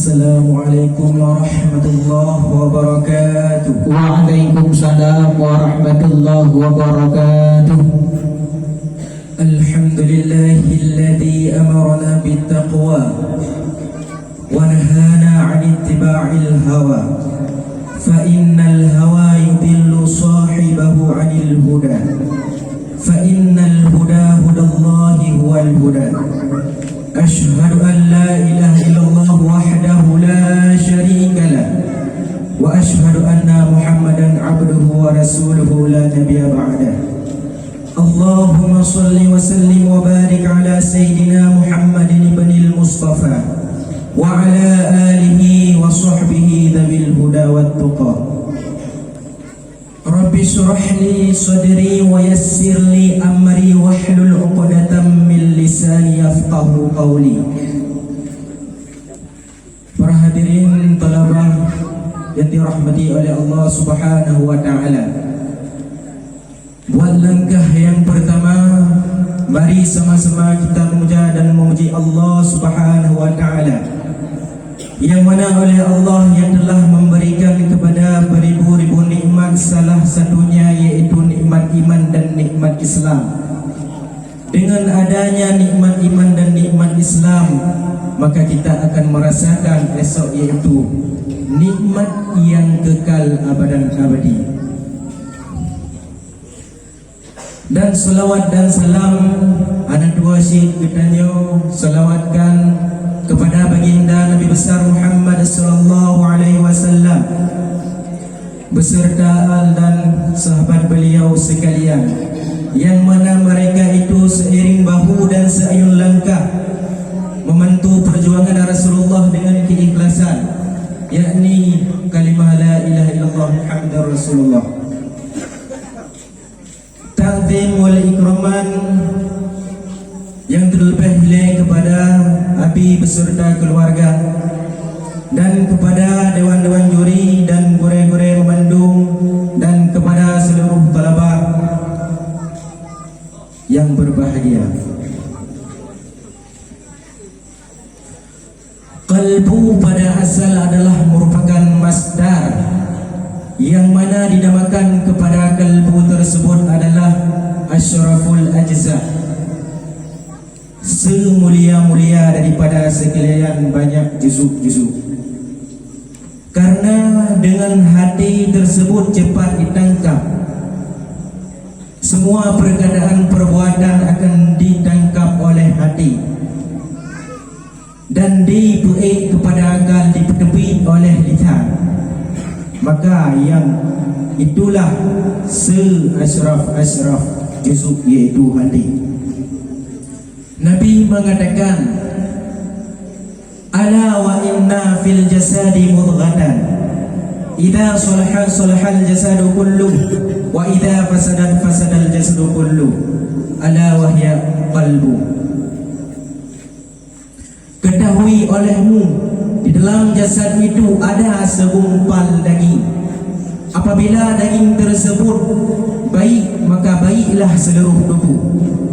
Assalamualaikum warahmatullahi wabarakatuh. Waalaikumsalam warahmatullahi wabarakatuh. Alhamdulillahilladzi amarna bittaqwa wa nahana 'anil ittiba'il hawa. Fa innal hawa yudillu sahibahu 'anil huda. Fa innal huda hudallahi huwal huda. Ashhadu an la ilaha illallah wahdahu la syarika lah wa ashhadu anna Muhammadan abduhu wa rasuluhu la nabiyya ba'dah. Allahumma salli wa sallim wa barik ala sayyidina Muhammadin ibnil Mustafa wa ala alihi wa sahbihi dhawil huda wat tuqa. Rabbi shrah li sadri wa yassir li amri wahlul 'uqdatam min lisani yafqahu qawli. Para hadirin talabah yang dirahmati oleh Allah Subhanahu wa taala. Buat langkah yang pertama, mari sama-sama kita memuja dan memuji Allah Subhanahu wa taala, yang mana oleh Allah yang telah memberikan kepada beribu-ribu nikmat, salah satunya yaitu nikmat iman dan nikmat Islam. Dengan adanya nikmat iman dan nikmat Islam, maka kita akan merasakan esok yaitu nikmat yang kekal abadan abadi. Dan selawat dan salam anak dua syed ketanyo selawatkan kepada baginda Nabi besar Muhammad sallallahu alaihi wasallam beserta al dan sahabat beliau sekalian, yang mana mereka itu seiring bahu dan seayun langkah membantu perjuangan Rasulullah dengan keikhlasan, yakni kalimah la ilaha illallah Muhammadur Rasulullah. Ta'zim wal ikraman yang terlebih kepada Abi beserta keluarga, dan kepada dewan-dewan juri dan gure-gure memandung, dan kepada seluruh talabah yang berbahagia. Qalbu pada asal adalah merupakan masdar, yang mana dinamakan kepada kalbu tersebut adalah asyraful ajza, semulia-mulia daripada sekalian banyak juzuk-juzuk. Karena dengan hati tersebut cepat ditangkap, semua perkataan perbuatan akan ditangkap oleh hati, dan dibuat kepada akal ditepi oleh lisan. Maka yang itulah se-asyraf juzuk, yaitu hati. Nabi mengatakan, ala wa inna fil jasadi mudghatan idza salaha salahal jasadu kulluh wa idza fasadal jasadu kulluh ala wa hiya qalbu. Ketahui olehmu, di dalam jasad itu ada segumpal daging. Apabila daging tersebut baik, maka baiklah seluruh tubuh.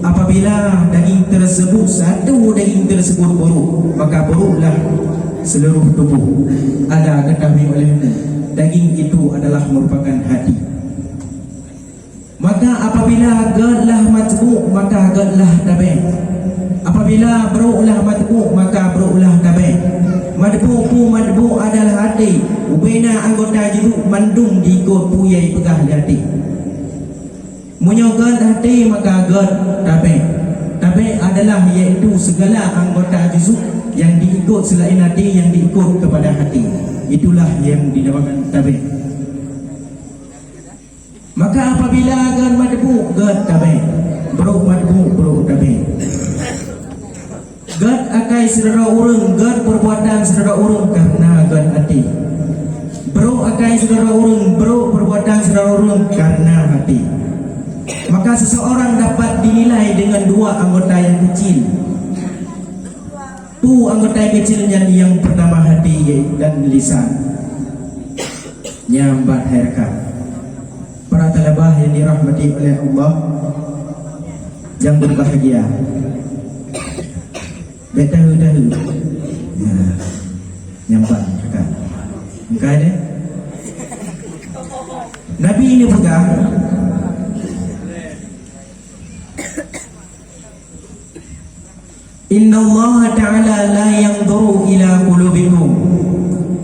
Apabila daging tersebut, satu daging tersebut buruk, maka buruklah seluruh tubuh. Ada ketahui olehmu, daging itu adalah merupakan hati. Maka apabila gadlah matbu', maka gadlah tabi'. Apabila buruklah matbu', maka buruklah tabi'. Madbu' adalah hati. Ubena anggota jeruk mandung diikut puyai pegah di hati. Menyogad hati maka gad tabi'. Tabi' adalah iaitu segala anggota juzuk yang diikut selain hati, yang diikut kepada hati. Itulah yang dinamakan tabi'. Maka apabila gad madbu', gad tabi'. Buruk madbu', buruk tabi'. Gad akai saudara urang, gad perbuatan saudara urang karena gad hati. Bro akai saudara urang, bro perbuatan saudara urang karena hati. Maka seseorang dapat dinilai dengan dua anggota yang kecil. Anggota yang kecilnya yang pertama hati dan lisan. Nyambat herka. Para talabah yang dirahmati oleh Allah yang berbahagia. Betahu-tahu. Ya. Nyampan dekat. Bukan ada. Nabi ini pegang. Inna Allah Ta'ala la yanzuru ila qulubikum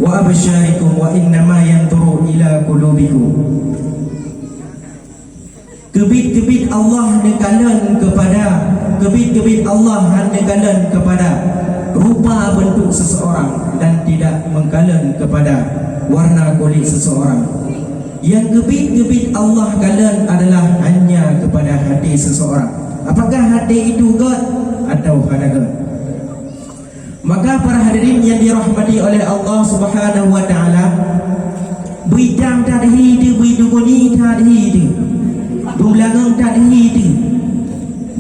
wa absyarikum wa innama yanzuru ila qulubikum. Kebit-kebit Allah negalan kepada kebit-kebit Allah negalan kepada rupa bentuk seseorang dan tidak menggalan kepada warna kulit seseorang. Yang kebit-kebit Allah galan adalah hanya kepada hati seseorang. Apakah hati itu God atau hadaga? Maka para hadirin yang dirahmati oleh Allah Subhanahu wa taala, bidang tak hidup, biduguni tak hidup, bumlangang tak hidup,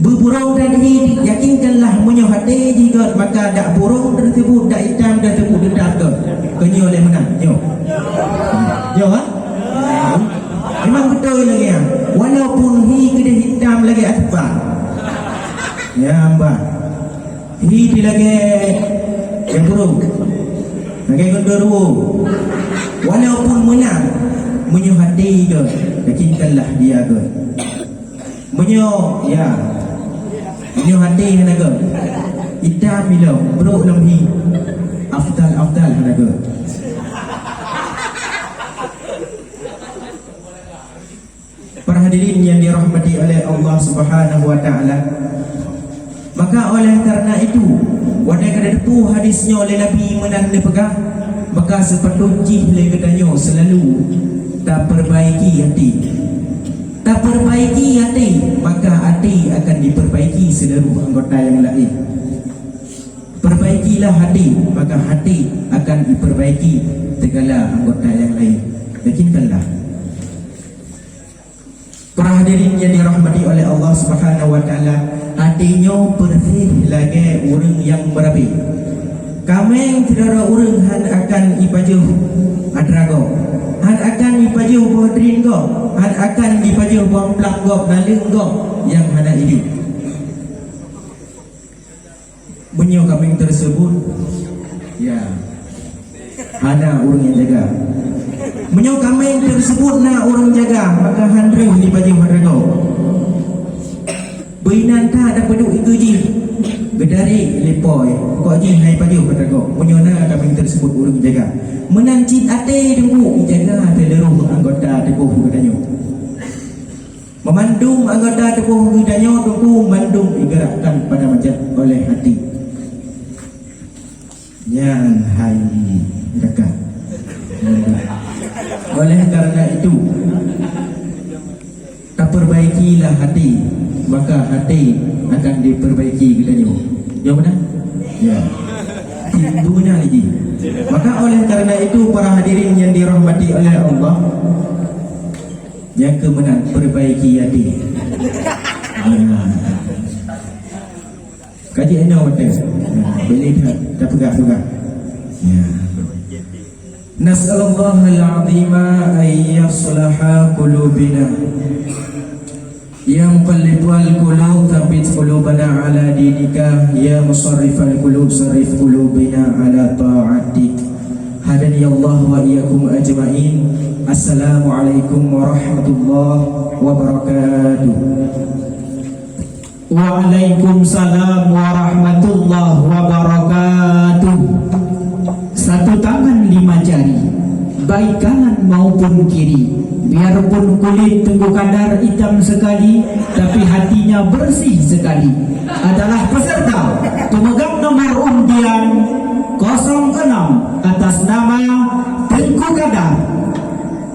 berburung tak hidup. Yakinkanlah punya hati jika maka dak burung tersebut, dak hitam dak tersebut dedap ke. Kenyo oleh mana? Yo ha? Memang betul lagi ya. Walaupun kena hitam lagi asbab. Ya mbak. Hi lagi yang buruk. Lagi genderuwo. Walaupun menang menyo hati ke, yakinkanlah dia ke. Menyo ya. Menyo hati hana ke. Hitam bila buruk lemhi. Afdal hana ke. Para hadirin yang dirahmati oleh Allah Subhanahu wa taala, maka oleh karena itu wadai kada tu hadisnya oleh Nabi menang pegang, maka sepatutnya le katanya selalu tak perbaiki hati. Tak perbaiki hati, maka hati akan diperbaiki seluruh anggota yang lain. Perbaikilah hati, maka hati akan diperbaiki segala anggota yang lain. Yakinkanlah. Para hadirin yang dirahmati oleh Allah Subhanahu wa taala, hatinya bersih lagi orang yang berapi. Kami tidak ada orang han akan ipajuh adrago, han akan ipajuh bodrin go, han akan ipajuh bang plak go, naling go yang hana hidup. Bunyi kami tersebut, ya, hana orang yang jaga. Menyo kami tersebut na orang jaga, maka handreu di baju harga. Buinan ta ada peduk itu ji. Gedari lepoi, kok ji hai baju harga. Menyo na kami tersebut orang jaga. Menancit ate dengku jaga seluruh anggota tubuh badannya. Memandung anggota tubuh badannya dengku mandung digerakkan pada majat oleh hati. Yang hai jaga. Oleh karena itu, tak perbaikilah hati, maka hati akan diperbaiki katanya. Ya benar? Ya. Itu benar lagi. Maka oleh karena itu para hadirin yang dirahmati oleh Allah, yang kemenang perbaiki hati. Kaji anda betul. Boleh tak pegang-pegang. Ya. Nas'alallahal azima ay yaslaha qulubina ya muqallibal qulub thabbit qulubana ala dinika ya musarrifal qulub sarrif qulubina ala ta'atik. Hadani Allah wa iyyakum ajma'in. Assalamualaikum warahmatullahi wabarakatuh. Waalaikumsalam warahmatullahi wabarakatuh. Satu tangan 5 jari, baik kanan maupun kiri. Biarpun kulit tunggu kadar hitam sekali, tapi hatinya bersih sekali. Adalah peserta pemegang nomor undian 06 atas nama Tengku Kadar.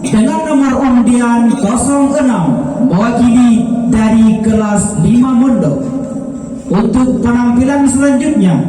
Dengan nomor undian 06 mewakili dari kelas 5 Mondok. Untuk penampilan selanjutnya